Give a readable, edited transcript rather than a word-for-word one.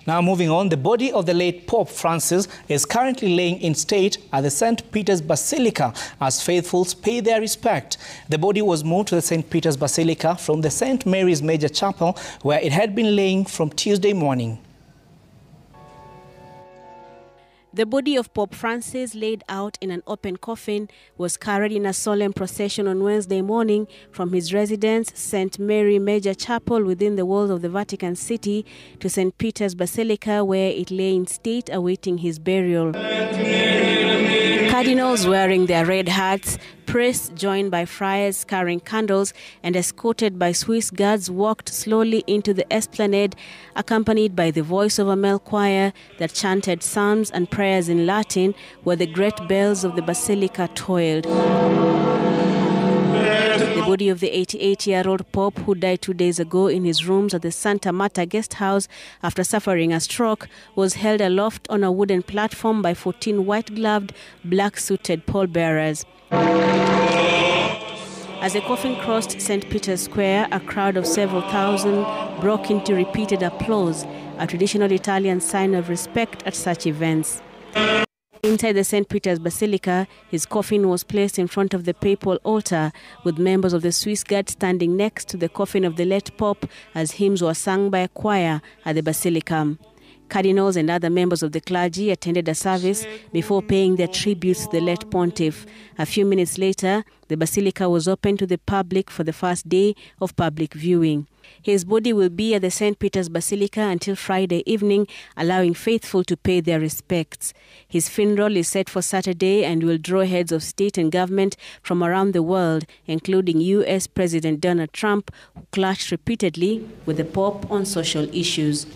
Now moving on, the body of the late Pope Francis is currently laying in state at the St. Peter's Basilica as faithfuls pay their respect. The body was moved to the St. Peter's Basilica from the St. Mary's Major Chapel, where it had been laying from Tuesday morning. The body of Pope Francis, laid out in an open coffin, was carried in a solemn procession on Wednesday morning from his residence, St. Mary Major Chapel within the walls of the Vatican City, to St. Peter's Basilica, where it lay in state awaiting his burial. Cardinals wearing their red hats, priests joined by friars carrying candles and escorted by Swiss guards walked slowly into the esplanade, accompanied by the voice of a male choir that chanted psalms and prayers in Latin, where the great bells of the Basilica tolled. The body of the 88-year-old Pope, who died 2 days ago in his rooms at the Santa Marta guest house after suffering a stroke, was held aloft on a wooden platform by 14 white-gloved, black-suited pallbearers. As the coffin crossed St. Peter's Square, a crowd of several thousand broke into repeated applause, a traditional Italian sign of respect at such events. Inside the St. Peter's Basilica, his coffin was placed in front of the papal altar, with members of the Swiss Guard standing next to the coffin of the late Pope as hymns were sung by a choir at the Basilica. Cardinals and other members of the clergy attended a service before paying their tributes to the late pontiff. A few minutes later, the Basilica was opened to the public for the first day of public viewing. His body will be at the St. Peter's Basilica until Friday evening, allowing faithful to pay their respects. His funeral is set for Saturday and will draw heads of state and government from around the world, including U.S. President Donald Trump, who clashed repeatedly with the Pope on social issues.